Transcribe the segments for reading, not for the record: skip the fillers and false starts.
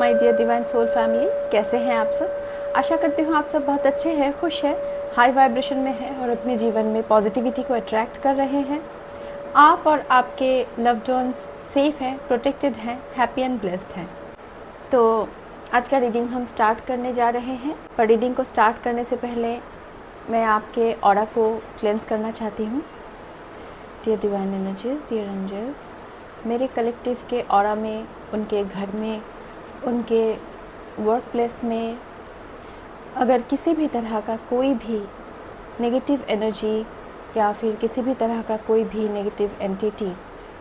My dear divine soul family, कैसे हैं आप सब। आशा करती हूँ आप सब बहुत अच्छे हैं, खुश हैं, हाई वाइब्रेशन में हैं और अपने जीवन में पॉजिटिविटी को अट्रैक्ट कर रहे हैं। आप और आपके लव्ड वंस सेफ हैं, प्रोटेक्टेड हैं, हैप्पी एंड ब्लेस्ड हैं। तो आज का रीडिंग हम स्टार्ट करने जा रहे हैं, पर रीडिंग को स्टार्ट करने से पहले मैं आपके ऑरा को क्लेंस करना चाहती हूँ। Dear divine energies, dear angels, मेरे कलेक्टिव के ऑरा में, उनके घर में, उनके वर्क प्लेस में अगर किसी भी तरह का कोई भी नेगेटिव एनर्जी या फिर किसी भी तरह का कोई भी नेगेटिव एंटिटी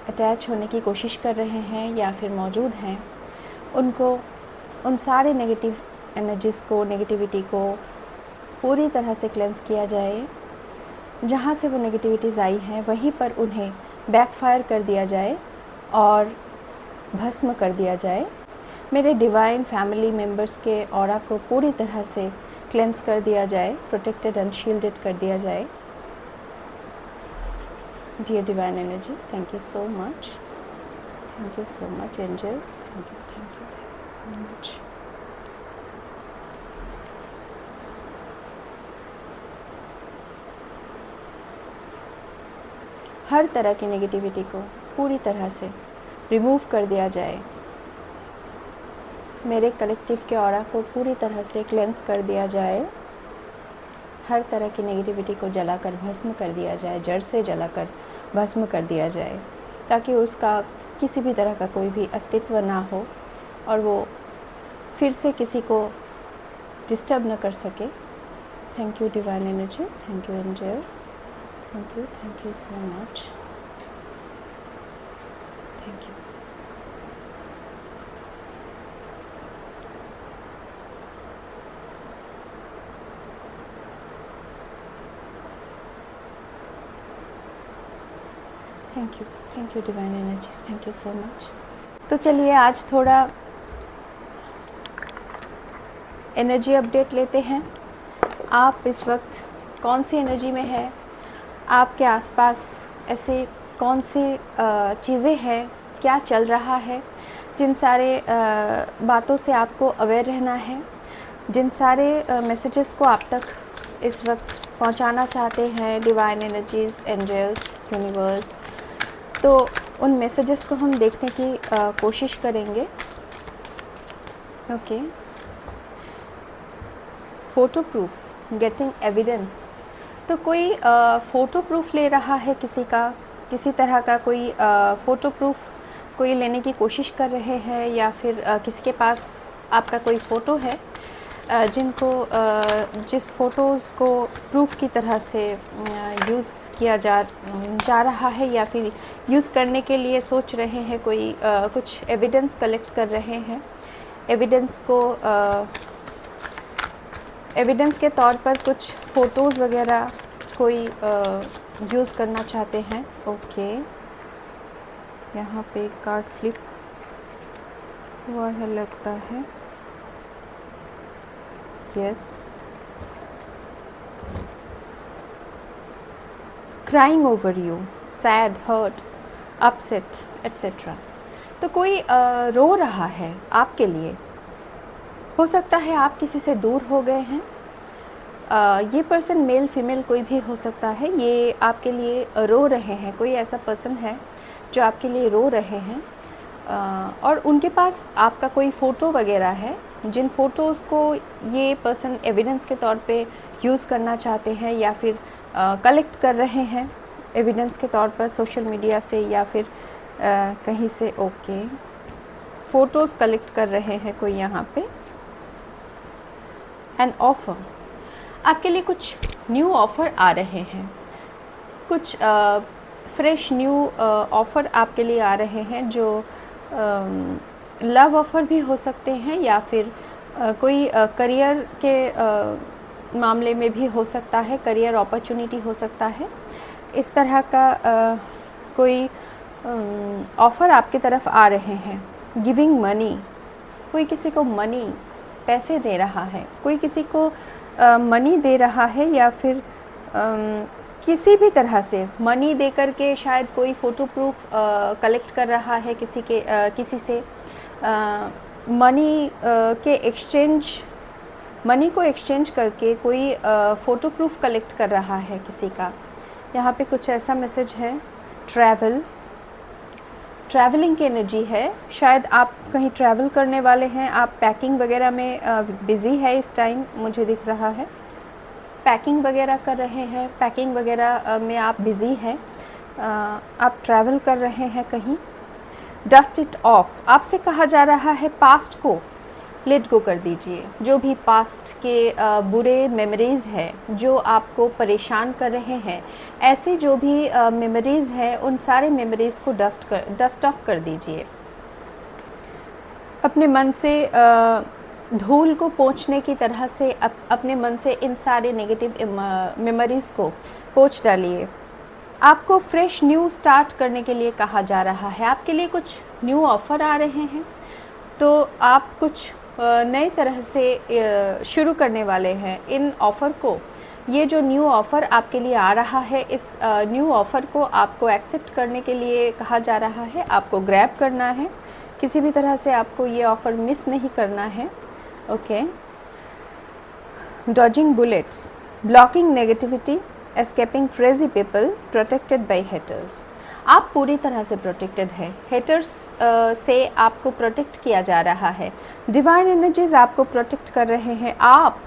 अटैच होने की कोशिश कर रहे हैं या फिर मौजूद हैं, उनको, उन सारे नेगेटिव एनर्जीज़ को, नेगेटिविटी को पूरी तरह से क्लेंस किया जाए। जहाँ से वो नेगेटिविटीज़ आई हैं वहीं पर उन्हें बैकफायर कर दिया जाए और भस्म कर दिया जाए। मेरे डिवाइन फैमिली मेम्बर्स के ऑरा को पूरी तरह से क्लेंस कर दिया जाए, प्रोटेक्टेड एंड शील्डेड कर दिया जाए। Dear divine energies, thank you so much, thank you so much angels, thank you so much. हर तरह की नेगेटिविटी को पूरी तरह से रिमूव कर दिया जाए। मेरे कलेक्टिव के ऑरा को पूरी तरह से क्लेंस कर दिया जाए। हर तरह की नेगेटिविटी को जलाकर भस्म कर दिया जाए, जड़ से जलाकर भस्म कर दिया जाए, ताकि उसका किसी भी तरह का कोई भी अस्तित्व ना हो और वो फिर से किसी को डिस्टर्ब न कर सके। Thank you divine energies, thank you angels, thank you so much, thank you. Thank you divine energies, thank you so much. तो चलिए आज थोड़ा एनर्जी अपडेट लेते हैं। आप इस वक्त कौन सी एनर्जी में है, आपके आसपास ऐसे कौन सी चीज़ें हैं, क्या चल रहा है, जिन सारे बातों से आपको अवेयर रहना है, जिन सारे मैसेजेस को आप तक इस वक्त पहुंचाना चाहते हैं डिवाइन एनर्जीज, एंजल्स, यूनिवर्स, तो उन मैसेजेस को हम देखने की कोशिश करेंगे। Okay, photo proof, getting evidence. तो कोई फ़ोटो प्रूफ ले रहा है किसी का, किसी तरह का कोई फ़ोटो प्रूफ कोई लेने की कोशिश कर रहे हैं, या फिर किसी के पास आपका कोई फ़ोटो है जिनको जिस फ़ोटोज़ को प्रूफ की तरह से यूज़ किया जा रहा है, या फिर यूज़ करने के लिए सोच रहे हैं, कोई कुछ एविडेंस कलेक्ट कर रहे हैं, एविडेंस को एविडेंस के तौर पर कुछ फ़ोटोज़ वगैरह कोई यूज़ करना चाहते हैं। ओके, यहाँ पे एक कार्ड फ्लिप हुआ है लगता है। Yes, crying over you, sad, hurt, upset etcetera. तो कोई रो रहा है आपके लिए। हो सकता है आप किसी से दूर हो गए हैं। ये पर्सन मेल फीमेल कोई भी हो सकता है, ये आपके लिए रो रहे हैं। कोई ऐसा पर्सन है जो आपके लिए रो रहे हैं और उनके पास आपका कोई फ़ोटो वगैरह है, जिन फ़ोटोज़ को ये पर्सन एविडेंस के तौर पे यूज़ करना चाहते हैं या फिर कलेक्ट कर रहे हैं एविडेंस के तौर पर सोशल मीडिया से या फिर कहीं से। ओके, फ़ोटोज़ कलेक्ट कर रहे हैं कोई यहाँ पे। एन ऑफ़र, आपके लिए कुछ न्यू ऑफ़र आ रहे हैं, कुछ फ्रेश न्यू ऑफ़र आपके लिए आ रहे हैं, जो लव ऑफ़र भी हो सकते हैं या फिर कोई करियर के मामले में भी हो सकता है, करियर अपॉर्चुनिटी हो सकता है। इस तरह का कोई ऑफ़र आपकी तरफ आ रहे हैं। गिविंग मनी, कोई किसी को मनी, पैसे दे रहा है, कोई किसी को मनी दे रहा है, या फिर किसी भी तरह से मनी दे कर के शायद कोई फ़ोटो प्रूफ कलेक्ट कर रहा है किसी से, मनी को एक्सचेंज करके कोई फ़ोटो प्रूफ कलेक्ट कर रहा है किसी का। यहाँ पे कुछ ऐसा मैसेज है, ट्रैवलिंग की एनर्जी है। शायद आप कहीं ट्रैवल करने वाले हैं, आप पैकिंग वगैरह में बिज़ी है इस टाइम, मुझे दिख रहा है। पैकिंग वगैरह कर रहे हैं, पैकिंग वगैरह में आप बिज़ी हैं, आप ट्रैवल कर रहे हैं कहीं। डस्ट इट ऑफ, आपसे कहा जा रहा है पास्ट को लेट गो कर दीजिए। जो भी पास्ट के बुरे मेमोरीज़ हैं जो आपको परेशान कर रहे हैं, ऐसे जो भी मेमोरीज़ हैं उन सारे मेमोरीज़ को डस्ट ऑफ कर दीजिए। अपने मन से धूल को पोंछने की तरह से अपने मन से इन सारे नेगेटिव मेमोरीज़ को पोंछ डालिए। आपको फ्रेश न्यू स्टार्ट करने के लिए कहा जा रहा है। आपके लिए कुछ न्यू ऑफ़र आ रहे हैं, तो आप कुछ नए तरह से शुरू करने वाले हैं इन ऑफ़र को। ये जो न्यू ऑफ़र आपके लिए आ रहा है, इस न्यू ऑफ़र को आपको एक्सेप्ट करने के लिए कहा जा रहा है। आपको ग्रैब करना है, किसी भी तरह से आपको ये ऑफ़र मिस नहीं करना है। Okay. Dodging bullets, blocking negativity, escaping crazy people, protected by haters. आप पूरी तरह से प्रोटेक्टेड हैं। हेटर्स से आपको प्रोटेक्ट किया जा रहा है। डिवाइन एनर्जीज आपको प्रोटेक्ट कर रहे हैं। आप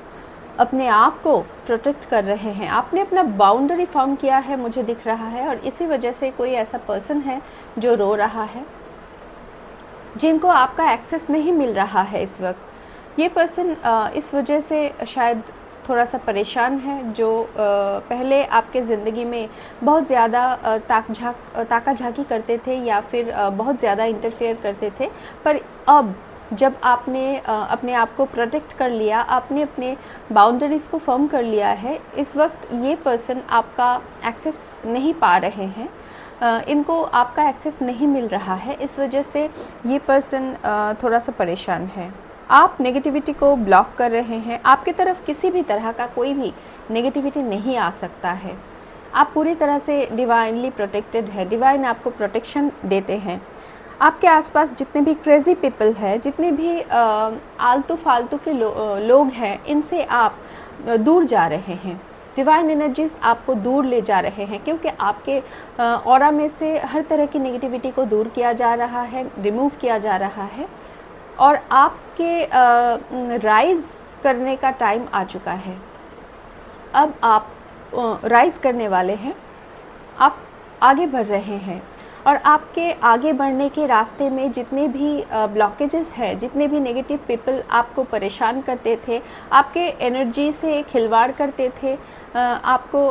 अपने आप को प्रोटेक्ट कर रहे हैं। आपने अपना बाउंड्री फॉर्म किया है, मुझे दिख रहा है, और इसी वजह से कोई ऐसा पर्सन है जो रो रहा है, जिनको आपका एक्सेस नहीं मिल रहा है इस वक्त। ये पर्सन इस वजह से शायद थोड़ा सा परेशान है, जो पहले आपके ज़िंदगी में बहुत ज़्यादा ताका झाकी करते थे या फिर बहुत ज़्यादा इंटरफेयर करते थे, पर अब जब आपने अपने आप को प्रोटेक्ट कर लिया, आपने अपने बाउंड्रीज़ को फर्म कर लिया है, इस वक्त ये पर्सन आपका एक्सेस नहीं पा रहे हैं, इनको आपका एक्सेस नहीं मिल रहा है। इस वजह से ये पर्सन थोड़ा सा परेशान है। आप नेगेटिविटी को ब्लॉक कर रहे हैं। आपकी तरफ किसी भी तरह का कोई भी नेगेटिविटी नहीं आ सकता है। आप पूरी तरह से डिवाइनली प्रोटेक्टेड है। डिवाइन आपको प्रोटेक्शन देते हैं। आपके आसपास जितने भी क्रेज़ी पीपल हैं, जितने भी आलतू फालतू के लोग हैं, इनसे आप दूर जा रहे हैं। डिवाइन एनर्जीज़ आपको दूर ले जा रहे हैं, क्योंकि आपके ऑरा में से हर तरह की नेगेटिविटी को दूर किया जा रहा है, रिमूव किया जा रहा है, और आपके राइज़ करने का टाइम आ चुका है। अब आप राइज़ करने वाले हैं, आप आगे बढ़ रहे हैं, और आपके आगे बढ़ने के रास्ते में जितने भी ब्लॉकेजेस हैं, जितने भी नेगेटिव पीपल आपको परेशान करते थे, आपके एनर्जी से खिलवाड़ करते थे, आपको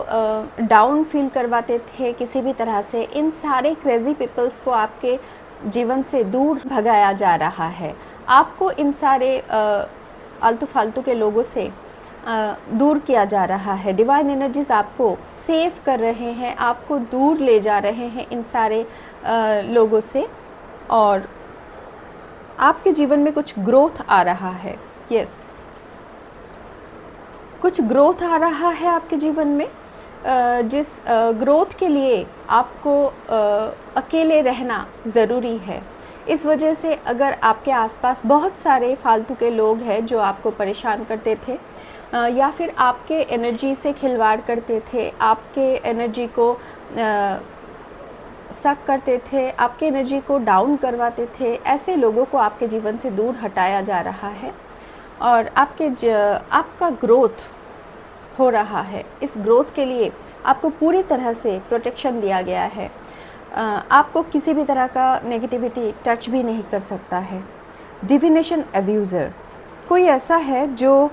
डाउन फील करवाते थे किसी भी तरह से, इन सारे क्रेज़ी पीपल्स को आपके जीवन से दूर भगाया जा रहा है। आपको इन सारे आलतू फालतू के लोगों से दूर किया जा रहा है। डिवाइन एनर्जीज़ आपको सेव कर रहे हैं, आपको दूर ले जा रहे हैं इन सारे लोगों से, और आपके जीवन में कुछ ग्रोथ आ रहा है। यस, कुछ ग्रोथ आ रहा है आपके जीवन में, जिस ग्रोथ के लिए आपको अकेले रहना ज़रूरी है। इस वजह से अगर आपके आसपास बहुत सारे फालतू के लोग हैं जो आपको परेशान करते थे, या फिर आपके एनर्जी से खिलवाड़ करते थे, आपके एनर्जी को सक करते थे, आपके एनर्जी को डाउन करवाते थे, ऐसे लोगों को आपके जीवन से दूर हटाया जा रहा है, और आपका ग्रोथ हो रहा है। इस ग्रोथ के लिए आपको पूरी तरह से प्रोटेक्शन दिया गया है। आपको किसी भी तरह का नेगेटिविटी टच भी नहीं कर सकता है। डिविनेशन अब्यूज़र, कोई ऐसा है जो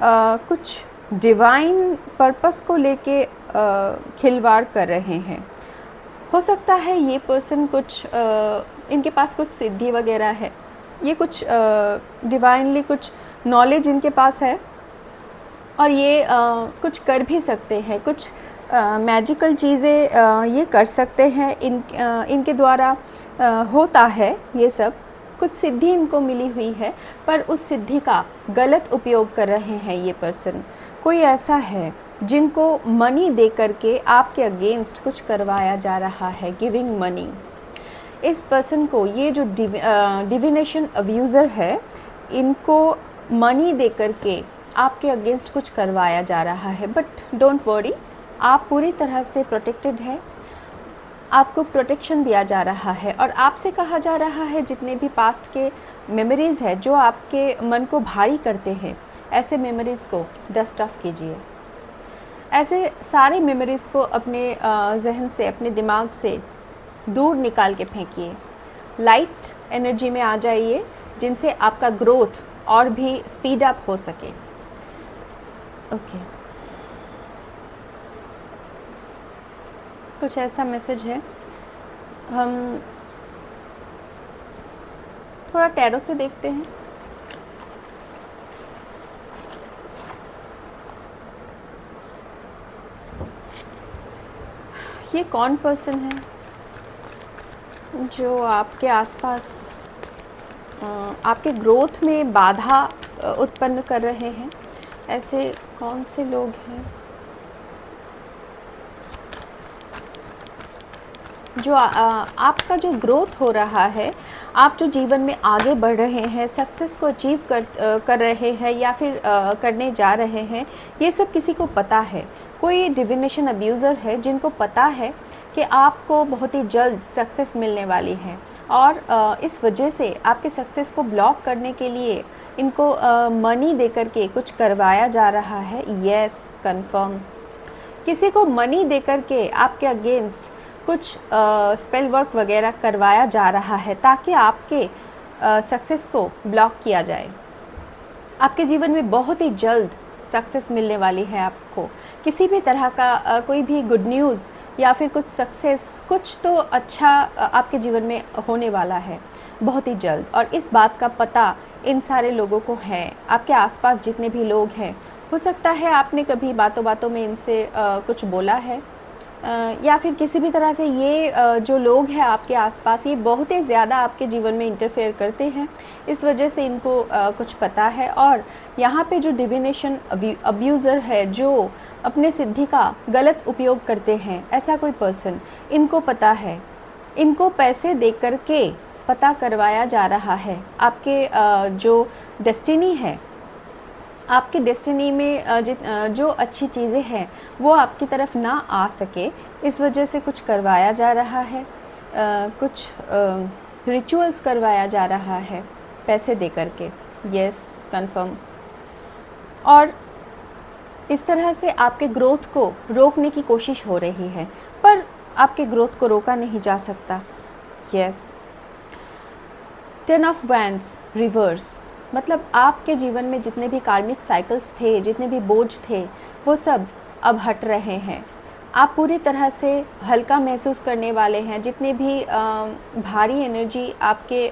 कुछ डिवाइन पर्पस को लेके खिलवाड़ कर रहे हैं। हो सकता है ये पर्सन कुछ इनके पास कुछ सिद्धि वगैरह है, ये कुछ डिवाइनली कुछ नॉलेज इनके पास है, और ये कुछ कर भी सकते हैं, कुछ मैजिकल चीज़ें ये कर सकते हैं। इनके द्वारा होता है ये सब, कुछ सिद्धि इनको मिली हुई है, पर उस सिद्धि का गलत उपयोग कर रहे हैं ये पर्सन। कोई ऐसा है जिनको मनी दे करके आपके अगेंस्ट कुछ करवाया जा रहा है, गिविंग मनी। इस पर्सन को ये जो डिविनेशन अब्यूज़र है, इनको मनी दे करके आपके अगेंस्ट कुछ करवाया जा रहा है। बट डोंट वरी, आप पूरी तरह से प्रोटेक्टेड है, आपको प्रोटेक्शन दिया जा रहा है और आपसे कहा जा रहा है जितने भी पास्ट के मेमोरीज़ है जो आपके मन को भारी करते हैं, ऐसे मेमोरीज़ को डस्ट ऑफ कीजिए। ऐसे सारे मेमोरीज़ को अपने जहन से, अपने दिमाग से दूर निकाल के फेंकिए। लाइट एनर्जी में आ जाइए जिनसे आपका ग्रोथ और भी स्पीड अप हो सके। ओके, कुछ ऐसा मैसेज है। हम थोड़ा टैरो से देखते हैं। ये कौन पर्सन है जो आपके आसपास आपके ग्रोथ में बाधा उत्पन्न कर रहे हैं? ऐसे कौन से लोग हैं जो आपका जो ग्रोथ हो रहा है, आप जो जीवन में आगे बढ़ रहे हैं, सक्सेस को अचीव कर रहे हैं या फिर करने जा रहे हैं, ये सब किसी को पता है। कोई डिविनेशन अब्यूज़र है जिनको पता है कि आपको बहुत ही जल्द सक्सेस मिलने वाली है और इस वजह से आपके सक्सेस को ब्लॉक करने के लिए इनको मनी दे करके कुछ करवाया जा रहा है। Yes, confirm. किसी को मनी दे करके आपके अगेंस्ट कुछ स्पेल वर्क वगैरह करवाया जा रहा है ताकि आपके सक्सेस को ब्लॉक किया जाए। आपके जीवन में बहुत ही जल्द सक्सेस मिलने वाली है आपको। किसी भी तरह का कोई भी गुड न्यूज़ या फिर कुछ सक्सेस, कुछ तो अच्छा आपके जीवन में होने वाला है बहुत ही जल्द। और इस बात का पता इन सारे लोगों को है। आपके आसपास जितने भी लोग हैं, हो सकता है आपने कभी बातों बातों में इनसे कुछ बोला है या फिर किसी भी तरह से ये जो लोग हैं आपके आसपास, ये बहुत ही ज़्यादा आपके जीवन में इंटरफेयर करते हैं। इस वजह से इनको कुछ पता है। और यहाँ पे जो डिविनेशन अब्यूज़र है जो अपने सिद्धि का गलत उपयोग करते हैं, ऐसा कोई पर्सन, इनको पता है। इनको पैसे दे कर के पता करवाया जा रहा है आपके जो डेस्टिनी है, आपके डेस्टिनी में जो अच्छी चीज़ें हैं वो आपकी तरफ ना आ सके, इस वजह से कुछ करवाया जा रहा है। कुछ रिचुअल्स करवाया जा रहा है पैसे दे करके। Yes, confirm. और इस तरह से आपके ग्रोथ को रोकने की कोशिश हो रही है, पर आपके ग्रोथ को रोका नहीं जा सकता। यस, 10 ऑफ वैंड्स रिवर्स, मतलब आपके जीवन में जितने भी कार्मिक साइकिल्स थे, जितने भी बोझ थे, वो सब अब हट रहे हैं। आप पूरी तरह से हल्का महसूस करने वाले हैं। जितने भी भारी एनर्जी आपके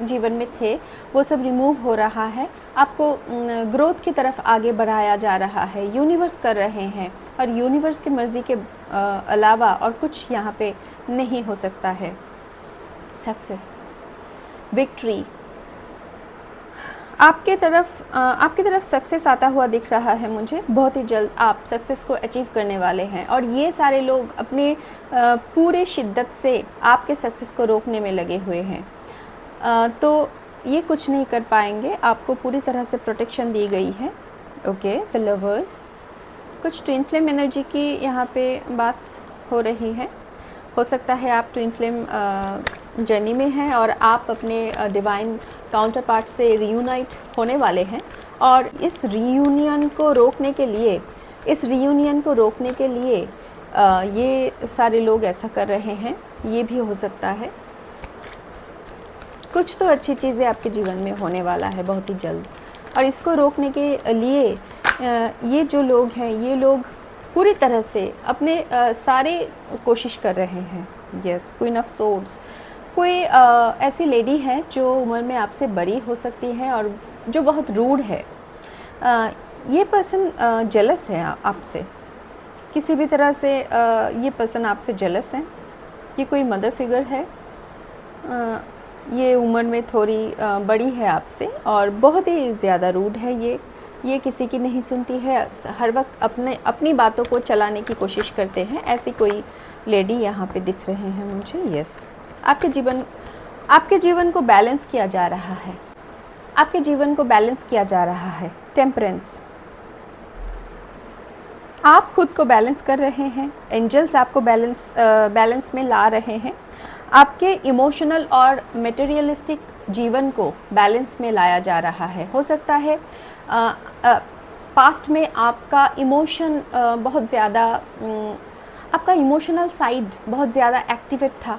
जीवन में थे, वो सब रिमूव हो रहा है। आपको ग्रोथ की तरफ आगे बढ़ाया जा रहा है। यूनिवर्स कर रहे हैं और यूनिवर्स की मर्ज़ी के अलावा और कुछ यहाँ पे नहीं हो सकता है। सक्सेस, विक्ट्री, आपके तरफ सक्सेस आता हुआ दिख रहा है मुझे। बहुत ही जल्द आप सक्सेस को अचीव करने वाले हैं और ये सारे लोग अपने पूरे शिद्दत से आपके सक्सेस को रोकने में लगे हुए हैं। तो ये कुछ नहीं कर पाएंगे, आपको पूरी तरह से प्रोटेक्शन दी गई है। ओके, द लवर्स, कुछ ट्विन फ्लेम एनर्जी की यहाँ पे बात हो रही है। हो सकता है आप ट्विन फ्लेम जर्नी में हैं और आप अपने डिवाइन काउंटर पार्ट से रियूनाइट होने वाले हैं और इस रियूनियन को रोकने के लिए ये सारे लोग ऐसा कर रहे हैं। ये भी हो सकता है। कुछ तो अच्छी चीज़ें आपके जीवन में होने वाला है बहुत ही जल्द, और इसको रोकने के लिए ये जो लोग हैं, ये लोग पूरी तरह से अपने सारे कोशिश कर रहे हैं। यस, क्वीन ऑफ सोर्ड्स, कोई ऐसी लेडी है जो उम्र में आपसे बड़ी हो सकती है और जो बहुत रूड है। ये पर्सन जेलस है आपसे, किसी भी तरह से ये पर्सन आपसे जेलस है। ये कोई मदर फिगर है। ये उम्र में थोड़ी बड़ी है आपसे और बहुत ही ज़्यादा रूड है। ये किसी की नहीं सुनती है, हर वक्त अपनी बातों को चलाने की कोशिश करते हैं। ऐसी कोई लेडी यहाँ पे दिख रहे हैं मुझे। यस, आपके जीवन को बैलेंस किया जा रहा है। आपके जीवन को बैलेंस किया जा रहा है। टेम्परेंस, आप खुद को बैलेंस कर रहे हैं। एंजल्स आपको बैलेंस में ला रहे हैं। आपके इमोशनल और मटेरियलिस्टिक जीवन को बैलेंस में लाया जा रहा है। हो सकता है पास्ट में आपका इमोशन बहुत ज़्यादा, आपका इमोशनल साइड बहुत ज़्यादा एक्टिवेट था,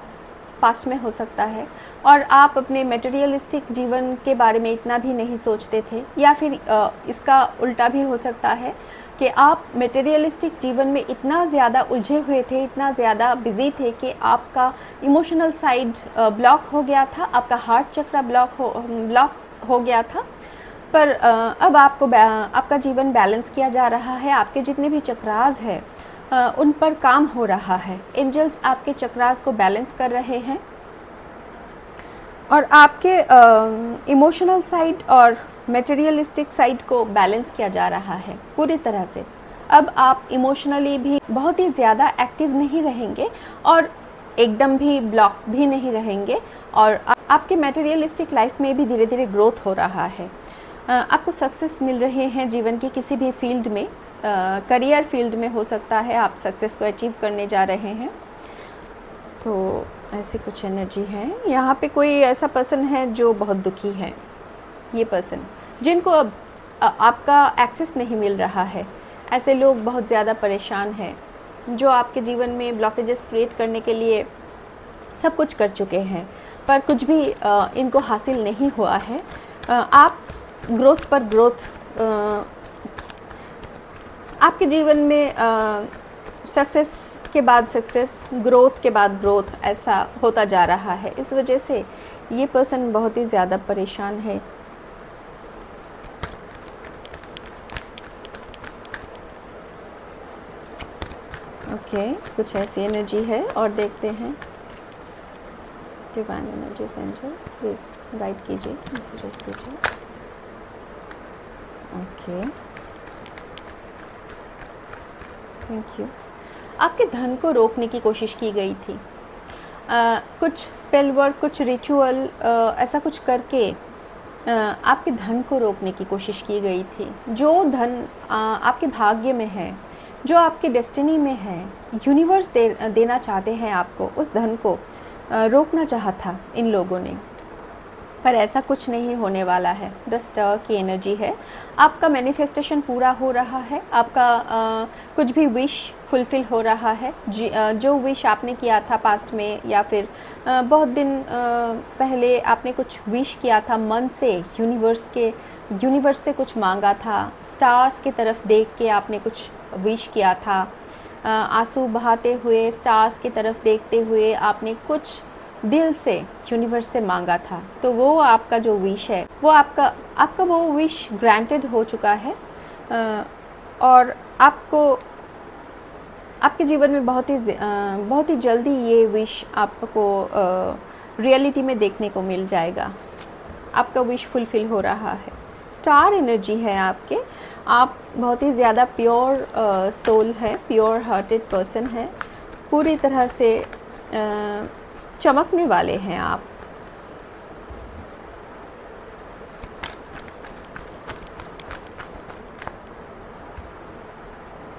पास्ट में हो सकता है, और आप अपने मटेरियलिस्टिक जीवन के बारे में इतना भी नहीं सोचते थे। या फिर इसका उल्टा भी हो सकता है कि आप मटेरियलिस्टिक जीवन में इतना ज़्यादा उलझे हुए थे, इतना ज़्यादा बिजी थे कि आपका इमोशनल साइड ब्लॉक हो गया था, आपका हार्ट चक्र ब्लॉक हो गया था। पर अब आपका जीवन बैलेंस किया जा रहा है। आपके जितने भी चक्रास हैं उन पर काम हो रहा है। एंजल्स आपके चक्रास को बैलेंस कर रहे हैं और आपके इमोशनल साइड और मटेरियलिस्टिक साइड को बैलेंस किया जा रहा है पूरी तरह से। अब आप इमोशनली भी बहुत ही ज़्यादा एक्टिव नहीं रहेंगे और एकदम भी ब्लॉक भी नहीं रहेंगे, और आपके मटेरियलिस्टिक लाइफ में भी धीरे धीरे ग्रोथ हो रहा है। आपको सक्सेस मिल रहे हैं जीवन की किसी भी फील्ड में, करियर फील्ड में हो सकता है आप सक्सेस को अचीव करने जा रहे हैं। तो ऐसी कुछ एनर्जी है। यहाँ पे कोई ऐसा पर्सन है जो बहुत दुखी है। ये पर्सन जिनको अब आपका एक्सेस नहीं मिल रहा है, ऐसे लोग बहुत ज़्यादा परेशान हैं, जो आपके जीवन में ब्लॉकेजेस क्रिएट करने के लिए सब कुछ कर चुके हैं पर कुछ भी इनको हासिल नहीं हुआ है। आप ग्रोथ पर ग्रोथ, आपके जीवन में सक्सेस के बाद सक्सेस, ग्रोथ के बाद ग्रोथ, ऐसा होता जा रहा है। इस वजह से ये पर्सन बहुत ही ज़्यादा परेशान है। ओके, कुछ ऐसी एनर्जी है और देखते हैं। Divine energies, angels please guide कीजिए, मैसेजेस दीजिए। Okay, thank you. आपके धन को रोकने की कोशिश की गई थी। कुछ स्पेल वर्क, कुछ रिचुअल, ऐसा कुछ करके आपके धन को रोकने की कोशिश की गई थी। जो धन आपके भाग्य में है, जो आपके डेस्टिनी में है, यूनिवर्स देना चाहते हैं आपको, उस धन को रोकना चाहा था इन लोगों ने, पर ऐसा कुछ नहीं होने वाला है। द स्टार की एनर्जी है। आपका मैनिफेस्टेशन पूरा हो रहा है। आपका कुछ भी विश फुलफिल हो रहा है। जो विश आपने किया था पास्ट में, या फिर बहुत दिन पहले आपने कुछ विश किया था मन से, यूनिवर्स से कुछ मांगा था, स्टार्स की तरफ देख के आपने कुछ विश किया था, आंसू बहाते हुए स्टार्स की तरफ देखते हुए आपने कुछ दिल से यूनिवर्स से मांगा था। तो वो आपका जो विश है, वो आपका वो विश ग्रांटेड हो चुका है, और आपके जीवन में बहुत ही जल्दी ये विश आपको रियलिटी में देखने को मिल जाएगा। आपका विश फुलफिल हो रहा है। स्टार एनर्जी है आपके। आप बहुत ही ज़्यादा प्योर सोल है, प्योर हार्टेड पर्सन है, पूरी तरह से चमकने वाले हैं आप।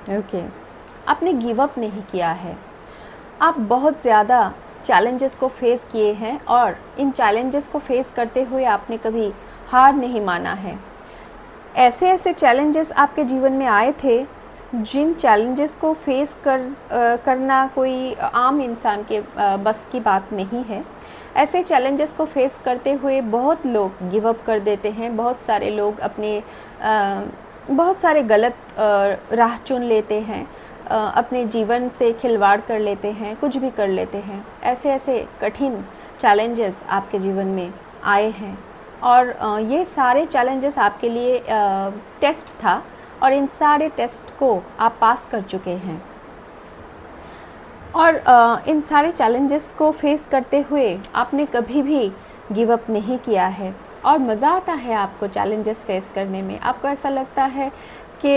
ओके, आपने गिव अप नहीं किया है। आप बहुत ज़्यादा चैलेंजेस को फेस किए हैं और इन चैलेंजेस को फेस करते हुए आपने कभी हार नहीं माना है। ऐसे चैलेंजेस आपके जीवन में आए थे जिन चैलेंजेस को फेस करना कोई आम इंसान के बस की बात नहीं है। ऐसे चैलेंजेस को फेस करते हुए बहुत लोग गिव अप कर देते हैं। बहुत सारे लोग बहुत सारे गलत राह चुन लेते हैं, अपने जीवन से खिलवाड़ कर लेते हैं, कुछ भी कर लेते हैं। ऐसे कठिन चैलेंजेस आपके जीवन में आए हैं और ये सारे चैलेंजेस आपके लिए टेस्ट था, और इन सारे टेस्ट को आप पास कर चुके हैं। और इन सारे चैलेंजेस को फेस करते हुए आपने कभी भी गिव अप नहीं किया है, और मज़ा आता है आपको चैलेंजेस फेस करने में। आपको ऐसा लगता है कि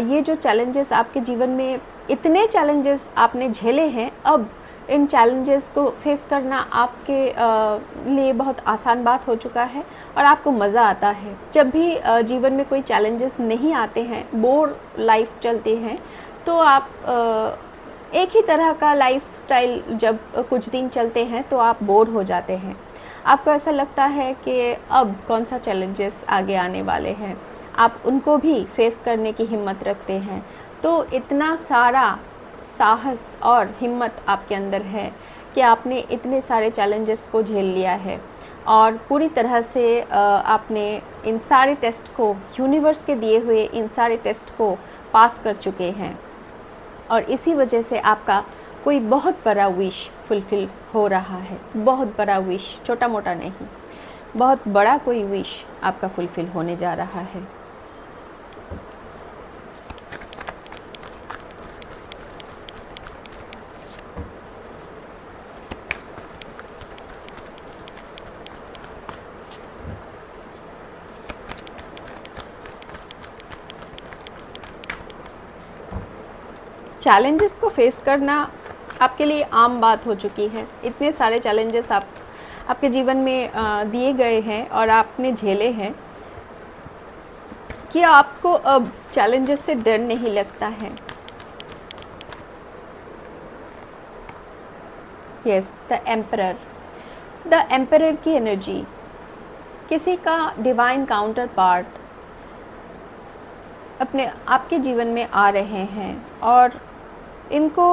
ये जो चैलेंजेस आपके जीवन में, इतने चैलेंजेस आपने झेले हैं, अब इन चैलेंजेस को फेस करना आपके लिए बहुत आसान बात हो चुका है और आपको मज़ा आता है। जब भी जीवन में कोई चैलेंजेस नहीं आते हैं, बोर लाइफ चलती हैं, तो आप एक ही तरह का लाइफस्टाइल जब कुछ दिन चलते हैं तो आप बोर हो जाते हैं। आपको ऐसा लगता है कि अब कौन सा चैलेंजेस आगे आने वाले हैं, आप उनको भी फेस करने की हिम्मत रखते हैं। तो इतना सारा साहस और हिम्मत आपके अंदर है कि आपने इतने सारे चैलेंजेस को झेल लिया है और पूरी तरह से आपने इन सारे टेस्ट को, यूनिवर्स के दिए हुए इन सारे टेस्ट को पास कर चुके हैं और इसी वजह से आपका कोई बहुत बड़ा विश फुलफ़िल हो रहा है। बहुत बड़ा विश, छोटा मोटा नहीं, बहुत बड़ा कोई विश आपका फुलफ़िल होने जा रहा है। चैलेंजेस को फेस करना आपके लिए आम बात हो चुकी है। इतने सारे चैलेंजेस आपके जीवन में दिए गए हैं और आपने झेले हैं कि आपको अब चैलेंजेस से डर नहीं लगता है। यस, द एम्परर की एनर्जी, किसी का डिवाइन काउंटर पार्ट अपने आपके जीवन में आ रहे हैं और इनको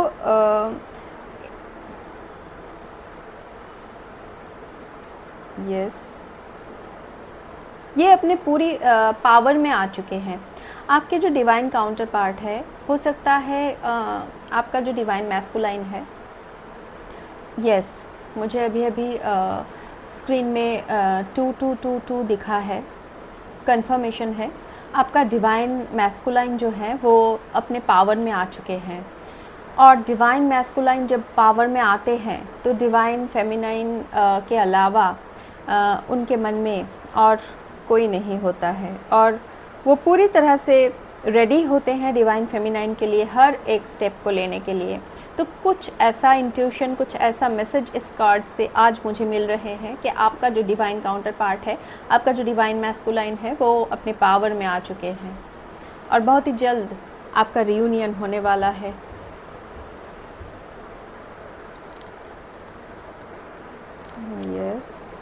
ये अपने पूरी पावर में आ चुके हैं। आपके जो डिवाइन काउंटर पार्ट है, हो सकता है आपका जो डिवाइन मैस्कुलाइन है, मुझे अभी स्क्रीन में 2222 दिखा है, कंफर्मेशन है। आपका डिवाइन मैस्कुलाइन जो है वो अपने पावर में आ चुके हैं और डिवाइन मैस्कुलाइन जब पावर में आते हैं तो डिवाइन फेमिनाइन के अलावा उनके मन में और कोई नहीं होता है और वो पूरी तरह से रेडी होते हैं डिवाइन फेमिनाइन के लिए, हर एक स्टेप को लेने के लिए। तो कुछ ऐसा इंट्यूशन, कुछ ऐसा मैसेज इस कार्ड से आज मुझे मिल रहे हैं कि आपका जो डिवाइन काउंटर पार्ट है, आपका जो डिवाइन मैस्कुलाइन है, वो अपने पावर में आ चुके हैं और बहुत ही जल्द आपका रियूनियन होने वाला है। यस,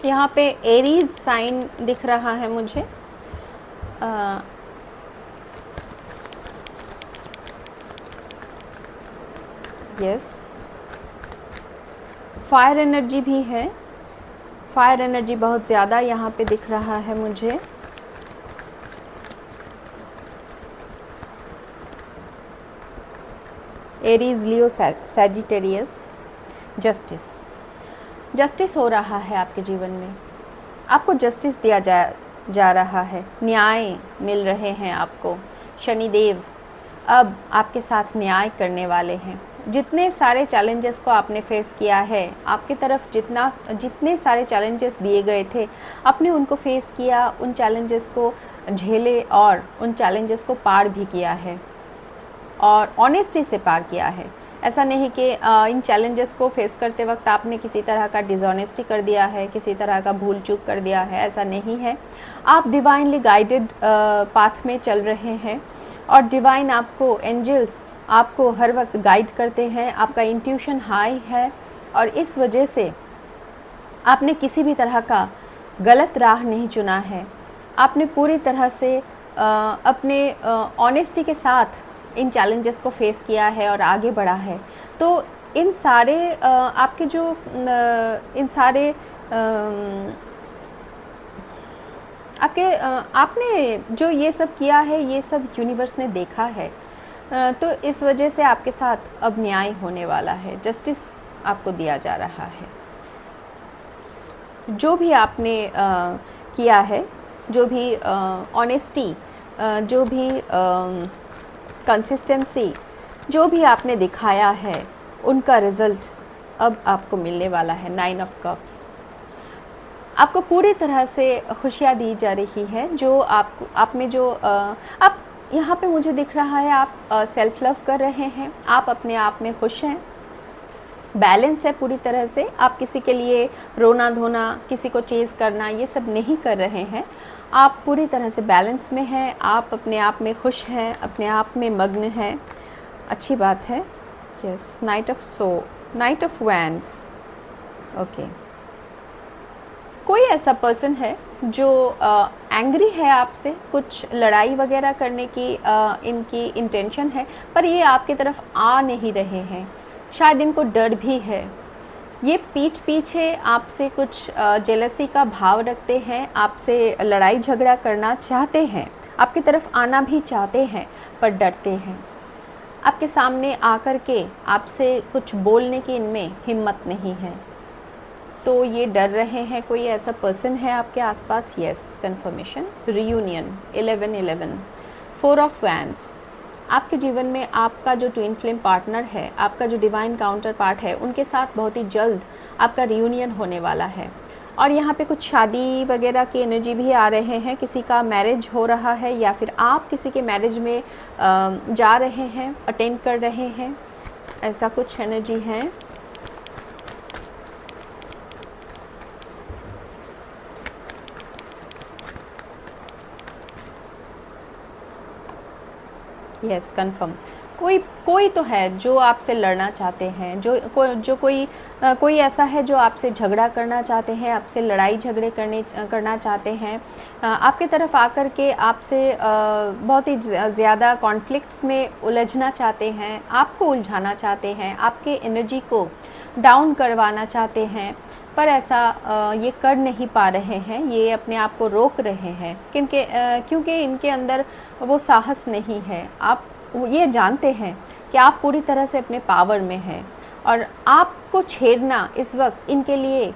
यहाँ पे एरीज साइन दिख रहा है मुझे। यस, फायर एनर्जी भी है, फायर एनर्जी बहुत ज़्यादा यहाँ पे दिख रहा है मुझे। एरीज, लियो, सैजिटेरियस, जस्टिस हो रहा है आपके जीवन में। आपको जस्टिस दिया जा रहा है, न्याय मिल रहे हैं आपको। शनिदेव अब आपके साथ न्याय करने वाले हैं। जितने सारे चैलेंजेस को आपने फेस किया है, आपकी तरफ जितने सारे चैलेंजेस दिए गए थे, आपने उनको फेस किया, उन चैलेंजेस को झेले और उन चैलेंजेस को पार भी किया है और ऑनेस्टी से पार किया है। ऐसा नहीं कि इन चैलेंजेस को फेस करते वक्त आपने किसी तरह का डिसऑनेस्टी कर दिया है, किसी तरह का भूल चूक कर दिया है, ऐसा नहीं है। आप डिवाइनली गाइडेड पाथ में चल रहे हैं और डिवाइन आपको, एंजल्स आपको हर वक्त गाइड करते हैं। आपका इंट्यूशन हाई है और इस वजह से आपने किसी भी तरह का गलत राह नहीं चुना है। आपने पूरी तरह से अपने ऑनेस्टी के साथ इन चैलेंजेस को फेस किया है और आगे बढ़ा है। तो इन सारे आपके जो इन सारे आपने जो ये सब किया है, ये सब यूनिवर्स ने देखा है। तो इस वजह से आपके साथ अब न्याय होने वाला है, जस्टिस आपको दिया जा रहा है। जो भी आपने किया है, जो भी ऑनेस्टी, जो भी कंसिस्टेंसी, जो भी आपने दिखाया है, उनका रिज़ल्ट अब आपको मिलने वाला है। 9 ऑफ कप्स। आपको पूरी तरह से खुशियाँ दी जा रही है। जो आप में जो आप यहाँ पे मुझे दिख रहा है, आप सेल्फ लव कर रहे हैं, आप अपने आप में खुश हैं, बैलेंस है पूरी तरह से। आप किसी के लिए रोना धोना, किसी को चेज़ करना, ये सब नहीं कर रहे हैं। आप पूरी तरह से बैलेंस में हैं, आप अपने आप में खुश हैं, अपने आप में मग्न हैं। अच्छी बात है। Yes, night of wands. Okay, कोई ऐसा पर्सन है जो एंग्री है आपसे, कुछ लड़ाई वगैरह करने की इनकी इंटेंशन है, पर ये आपकी तरफ आ नहीं रहे हैं। शायद इनको डर भी है। ये पीछे आपसे कुछ जेलसी का भाव रखते हैं, आपसे लड़ाई झगड़ा करना चाहते हैं, आपकी तरफ आना भी चाहते हैं, पर डरते हैं। आपके सामने आकर के आपसे कुछ बोलने की इनमें हिम्मत नहीं है, तो ये डर रहे हैं। कोई ऐसा पर्सन है आपके आसपास? Yes, confirmation. Reunion 11-11। 4 of wands. आपके जीवन में आपका जो ट्विन फ्लेम पार्टनर है, आपका जो डिवाइन काउंटर पार्ट है, उनके साथ बहुत ही जल्द आपका रियूनियन होने वाला है। और यहाँ पे कुछ शादी वगैरह की एनर्जी भी आ रहे हैं। किसी का मैरिज हो रहा है या फिर आप किसी के मैरिज में जा रहे हैं, अटेंड कर रहे हैं, ऐसा कुछ एनर्जी है। Yes, confirm. कोई तो है जो आपसे लड़ना चाहते हैं, कोई ऐसा है जो आपसे झगड़ा करना चाहते हैं, आपसे लड़ाई झगड़े करना चाहते हैं, आपके तरफ आकर के आपसे बहुत ही ज़्यादा कॉन्फ्लिक्ट्स में उलझना चाहते हैं, आपको उलझाना चाहते हैं, आपके एनर्जी को डाउन करवाना चाहते हैं, पर ऐसा ये कर नहीं पा रहे हैं। ये अपने आप को रोक रहे हैं क्योंकि इनके अंदर वो साहस नहीं है। आप ये जानते हैं कि आप पूरी तरह से अपने पावर में हैं और आपको छेड़ना इस वक्त इनके लिए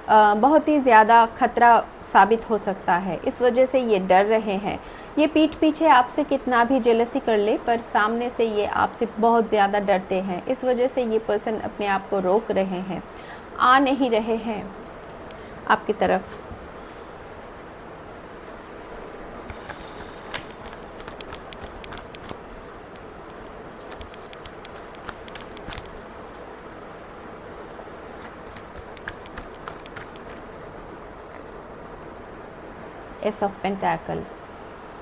बहुत ही ज़्यादा खतरा साबित हो सकता है। इस वजह से ये डर रहे हैं। ये पीठ पीछे आपसे कितना भी जेलसी कर ले, पर सामने से ये आपसे बहुत ज़्यादा डरते हैं। इस वजह से ये पर्सन अपने आप को रोक रहे हैं, आ नहीं रहे हैं आपकी तरफ। Ace of pentacle.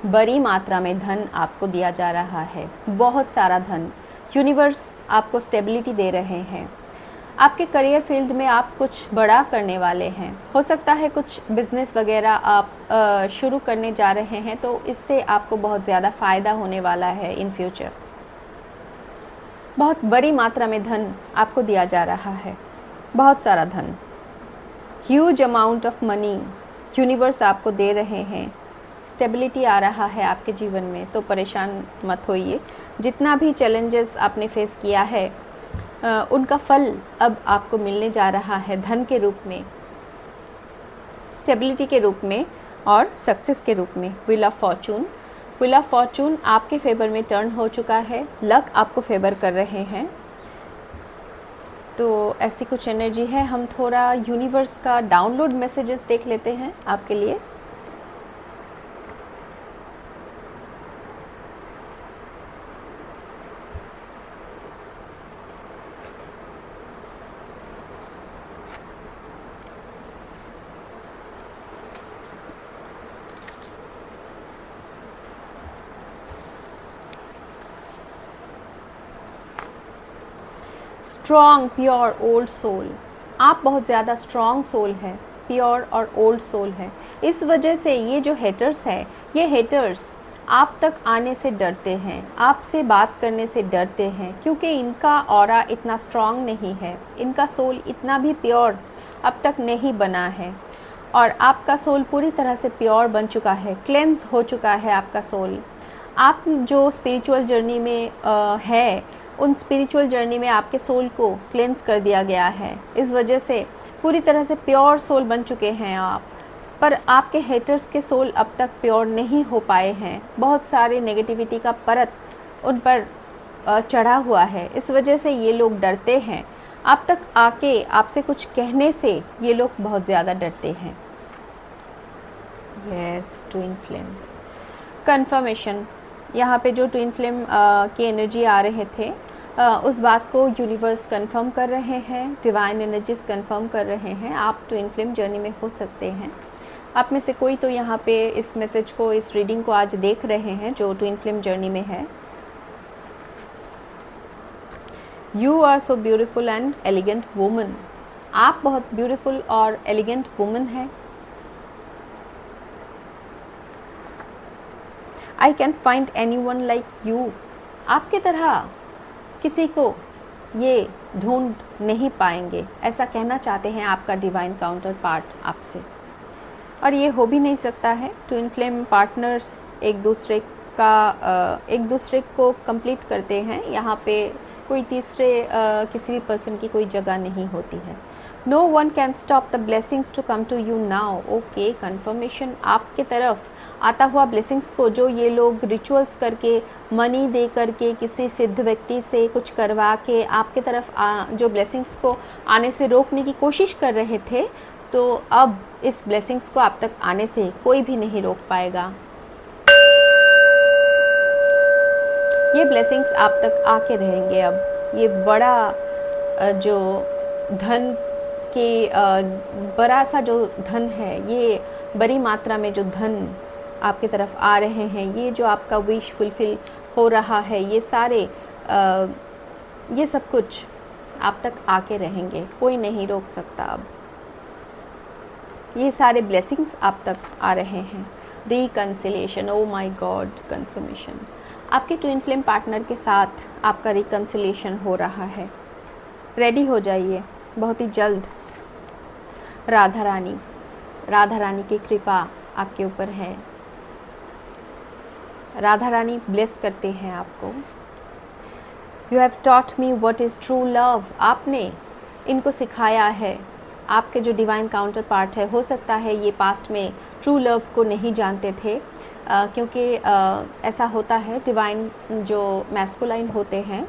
बड़ी मात्रा में धन आपको दिया जा रहा है, बहुत सारा धन। यूनिवर्स आपको स्टेबिलिटी दे रहे हैं। आपके करियर फील्ड में आप कुछ बड़ा करने वाले हैं। हो सकता है कुछ बिजनेस वगैरह आप शुरू करने जा रहे हैं, तो इससे आपको बहुत ज़्यादा फ़ायदा होने वाला है इन फ्यूचर। बहुत बड़ी मात्रा में धन आपको दिया जा रहा है, बहुत सारा धन। Huge amount of money universe आपको दे रहे हैं। स्टेबिलिटी आ रहा है आपके जीवन में, तो परेशान मत होइए। जितना भी चैलेंजेस आपने फेस किया है उनका फल अब आपको मिलने जा रहा है, धन के रूप में, स्टेबिलिटी के रूप में और सक्सेस के रूप में। व्हील ऑफ फॉर्चून आपके फेवर में टर्न हो चुका है। लक आपको फेवर कर रहे हैं। तो ऐसी कुछ एनर्जी है। हम थोड़ा यूनिवर्स का डाउनलोड मैसेजेस देख लेते हैं आपके लिए। Strong, pure, old soul. आप बहुत ज़्यादा स्ट्रॉन्ग सोल है, प्योर और ओल्ड सोल है। इस वजह से ये जो हेटर्स हैं, ये हेटर्स आप तक आने से डरते हैं, आपसे बात करने से डरते हैं, क्योंकि इनका ऑरा इतना स्ट्रॉन्ग नहीं है, इनका सोल इतना भी प्योर अब तक नहीं बना है। और आपका सोल पूरी तरह से प्योर बन चुका है, क्लेंस हो चुका है आपका सोल। आप जो स्पिरिचुअल जर्नी में है, उन स्पिरिचुअल जर्नी में आपके सोल को क्लेंस कर दिया गया है। इस वजह से पूरी तरह से प्योर सोल बन चुके हैं आप। पर आपके हेटर्स के सोल अब तक प्योर नहीं हो पाए हैं। बहुत सारे नेगेटिविटी का परत उन पर चढ़ा हुआ है। इस वजह से ये लोग डरते हैं आप तक आके आपसे कुछ कहने से ये लोग बहुत ज़्यादा डरते हैं। Yes, twin flame confirmation. यहाँ पे जो ट्विन फ्लेम की एनर्जी आ रहे थे, उस बात को यूनिवर्स कंफर्म कर रहे हैं, डिवाइन एनर्जीज कंफर्म कर रहे हैं। आप ट्विन फ्लेम जर्नी में हो सकते हैं। आप में से कोई तो यहाँ पे इस मैसेज को, इस रीडिंग को आज देख रहे हैं जो ट्विन फ्लेम जर्नी में है। You are so beautiful and elegant woman. आप बहुत ब्यूटीफुल और एलिगेंट वुमन हैं। I can find anyone like you. आपके तरह किसी को ये ढूंढ नहीं पाएंगे, ऐसा कहना चाहते हैं आपका डिवाइन काउंटर पार्ट आपसे। और ये हो भी नहीं सकता है। ट्विन फ्लेम पार्टनर्स एक दूसरे को कंप्लीट करते हैं। यहाँ पे कोई तीसरे किसी भी पर्सन की कोई जगह नहीं होती है। No one can stop the blessings to come to you now. Okay, confirmation. आपके तरफ आता हुआ ब्लेसिंग्स को जो ये लोग रिचुअल्स करके, मनी दे करके, किसी सिद्ध व्यक्ति से कुछ करवा के आपके तरफ जो ब्लेसिंग्स को आने से रोकने की कोशिश कर रहे थे, तो अब इस ब्लेसिंग्स को आप तक आने से कोई भी नहीं रोक पाएगा। ये ब्लेसिंग्स आप तक आके रहेंगे। अब ये बड़ा जो धन के बड़ा सा जो धन है, ये बड़ी मात्रा में जो धन आपकी तरफ आ रहे हैं, ये जो आपका विश फुलफिल हो रहा है, ये सारे ये सब कुछ आप तक आके रहेंगे, कोई नहीं रोक सकता। अब ये सारे ब्लेसिंग्स आप तक आ रहे हैं। Reconciliation, oh my God, confirmation. आपके ट्विन फ्लेम पार्टनर के साथ आपका रिकन्सिलेशन हो रहा है। रेडी हो जाइए बहुत ही जल्द। राधा रानी की कृपा आपके ऊपर है। राधा रानी ब्लेस करते हैं आपको। You have taught me what is true love. आपने इनको सिखाया है। आपके जो डिवाइन काउंटर पार्ट है, हो सकता है ये पास्ट में ट्रू लव को नहीं जानते थे, क्योंकि ऐसा होता है, डिवाइन जो मैस्कुलाइन होते हैं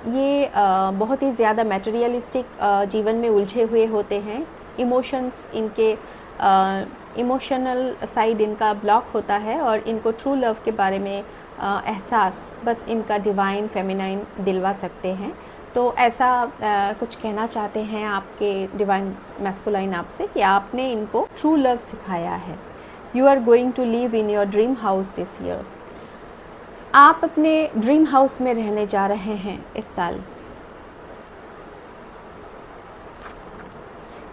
ये बहुत ही ज़्यादा मटेरियलिस्टिक जीवन में उलझे हुए होते हैं। इमोशंस इनके इमोशनल साइड इनका ब्लॉक होता है और इनको ट्रू लव के बारे में एहसास बस इनका डिवाइन फेमिनाइन दिलवा सकते हैं। तो ऐसा कुछ कहना चाहते हैं आपके डिवाइन मैस्कुलाइन आपसे कि आपने इनको ट्रू लव सिखाया है। You are going to live in your dream house this year. आप अपने ड्रीम हाउस में रहने जा रहे हैं इस साल।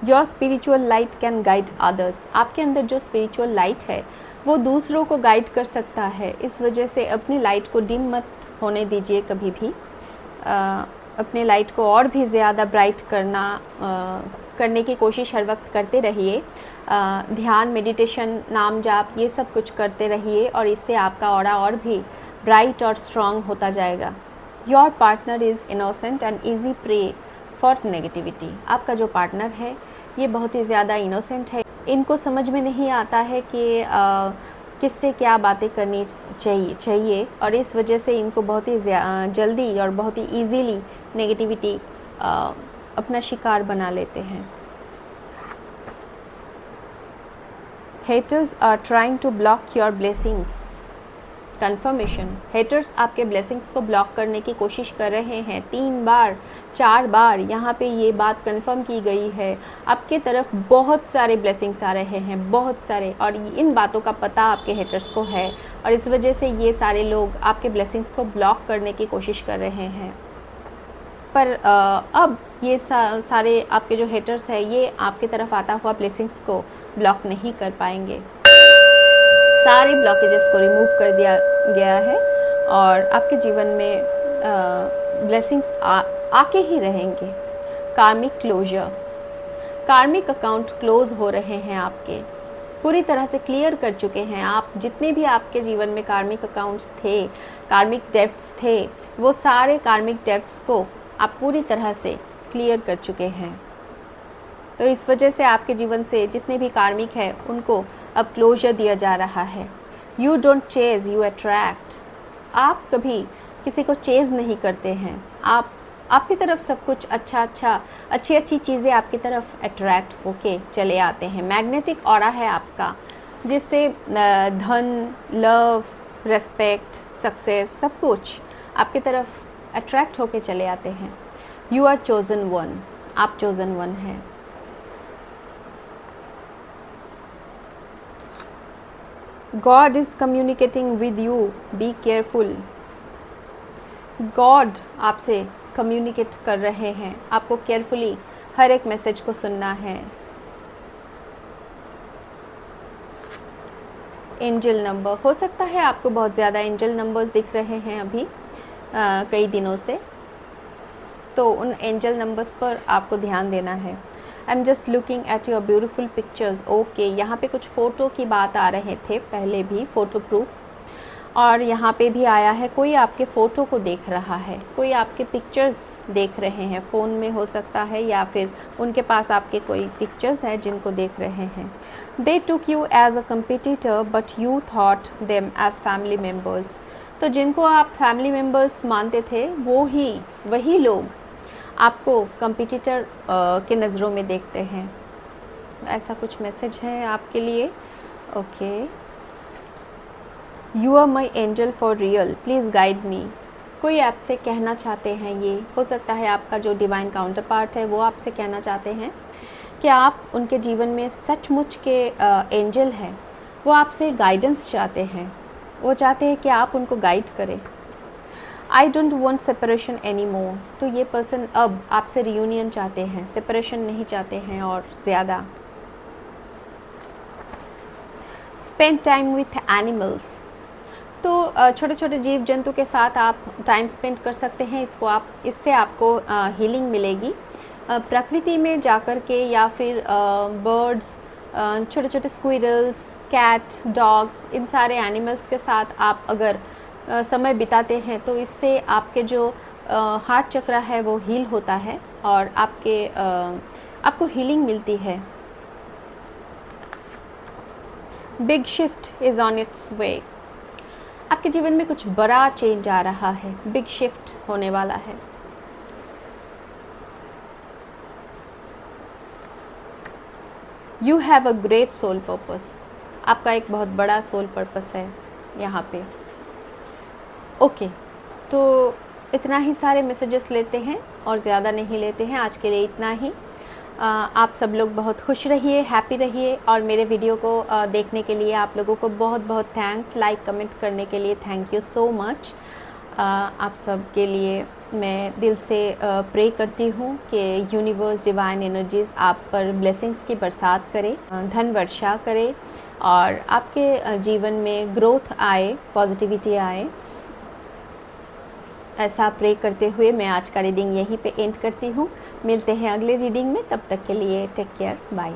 Your spiritual light can guide others. आपके अंदर जो स्पिरिचुअल लाइट है वो दूसरों को गाइड कर सकता है। इस वजह से अपनी लाइट को डिम मत होने दीजिए कभी भी। अपने लाइट को और भी ज़्यादा ब्राइट करने की कोशिश हर वक्त करते रहिए। ध्यान, मेडिटेशन, नाम जाप, ये सब कुछ करते रहिए और इससे आपका ऑरा और भी ब्राइट और स्ट्रॉन्ग होता जाएगा। Your partner is innocent and easy prey for negativity. आपका जो पार्टनर है ये बहुत ही ज़्यादा इनोसेंट है। इनको समझ में नहीं आता है कि किससे क्या बातें करनी चाहिए और इस वजह से इनको बहुत ही जल्दी और बहुत ही ईजीली नेगेटिविटी अपना शिकार बना लेते हैं। Haters are trying to block your blessings. Confirmation, haters आपके ब्लेसिंग्स को ब्लॉक करने की कोशिश कर रहे हैं। 3 बार 4 बार यहाँ पे ये बात कंफर्म की गई है। आपके तरफ बहुत सारे ब्लेसिंग्स आ रहे हैं, बहुत सारे, और इन बातों का पता आपके हेटर्स को है और इस वजह से ये सारे लोग आपके ब्लेसिंग्स को ब्लॉक करने की कोशिश कर रहे हैं। पर अब ये सारे आपके जो हेटर्स हैं ये आपके तरफ आता हुआ ब्लेसिंग्स को ब्लॉक नहीं कर पाएंगे। सारे ब्लॉकेजेस को रिमूव कर दिया गया है और आपके जीवन में ब्लेसिंग्स आके ही रहेंगे। कार्मिक क्लोजर, कार्मिक अकाउंट क्लोज हो रहे हैं आपके, पूरी तरह से क्लियर कर चुके हैं आप। जितने भी आपके जीवन में कार्मिक अकाउंट्स थे, कार्मिक डेब्ट्स थे, वो सारे कार्मिक डेब्ट्स को आप पूरी तरह से क्लियर कर चुके हैं। तो इस वजह से आपके जीवन से जितने भी कार्मिक हैं उनको अब क्लोजर दिया जा रहा है। You don't Chase, you attract. आप कभी किसी को चेज़ नहीं करते हैं, आप आपकी तरफ सब कुछ अच्छी अच्छी चीज़ें आपकी तरफ अट्रैक्ट होके चले आते हैं। मैग्नेटिक ऑरा है आपका, जिससे धन, लव, रेस्पेक्ट, सक्सेस सब कुछ आपकी तरफ अट्रैक्ट होके चले आते हैं। यू आर चोज़न वन, आप चोज़न वन हैं। God is communicating with you, be careful. God आपसे कम्युनिकेट कर रहे हैं, आपको केयरफुली हर एक मैसेज को सुनना है। एंजल नंबर, हो सकता है आपको बहुत ज़्यादा एंजल नंबर्स दिख रहे हैं अभी कई दिनों से, तो उन एंजल नंबर्स पर आपको ध्यान देना है। I am just looking at your beautiful pictures. Okay, यहाँ पे कुछ फ़ोटो की बात आ रहे थे पहले भी, फ़ोटो प्रूफ, और यहाँ पे भी आया है कोई आपके फ़ोटो को देख रहा है, कोई आपके पिक्चर्स देख रहे हैं, फ़ोन में हो सकता है या फिर उनके पास आपके कोई पिक्चर्स हैं जिनको देख रहे हैं। They took you as a competitor but you thought them as family members. तो जिनको आप फैमिली मेम्बर्स मानते थे वही लोग आपको कंपिटिटर के नज़रों में देखते हैं। ऐसा कुछ मैसेज है आपके लिए। Okay, you are my angel for real, please guide me. कोई आपसे कहना चाहते हैं, ये हो सकता है आपका जो डिवाइन काउंटर पार्ट है वो आपसे कहना चाहते हैं कि आप उनके जीवन में सचमुच के एंजल हैं। वो आपसे गाइडेंस चाहते हैं, वो चाहते हैं कि आप उनको गाइड करें। I don't want separation any more, तो ये पर्सन अब आपसे रियूनियन चाहते हैं, सेपरेशन नहीं चाहते हैं और ज़्यादा। स्पेंड टाइम विथ एनिमल्स, तो छोटे छोटे जीव जंतु के साथ आप टाइम स्पेंड कर सकते हैं। इससे आपको हीलिंग मिलेगी। प्रकृति में जाकर के या फिर बर्ड्स, छोटे छोटे स्क्विरल्स, कैट, डॉग, इन सारे एनिमल्स के साथ आप अगर समय बिताते हैं तो इससे आपके जो हार्ट चक्र है वो हील होता है और आपको हीलिंग मिलती है। Big shift is on its way, आपके जीवन में कुछ बड़ा चेंज आ रहा है, बिग शिफ्ट होने वाला है। You have a great soul purpose, आपका एक बहुत बड़ा सोल पर्पस है यहाँ पे। ओके, तो इतना ही सारे मैसेजेस लेते हैं और ज़्यादा नहीं लेते हैं, आज के लिए इतना ही। आप सब लोग बहुत खुश रहिए, हैप्पी रहिए, और मेरे वीडियो को देखने के लिए आप लोगों को बहुत बहुत थैंक्स। लाइक कमेंट करने के लिए थैंक यू सो मच। आप सब के लिए मैं दिल से प्रे करती हूँ कि यूनिवर्स, डिवाइन एनर्जीज़ आप पर ब्लेसिंग्स की बरसात करे, धन वर्षा करे और आपके जीवन में ग्रोथ आए, पॉजिटिविटी आए। ऐसा प्रे करते हुए मैं आज का रीडिंग यहीं पे एंड करती हूँ। मिलते हैं अगले रीडिंग में, तब तक के लिए टेक केयर, बाय।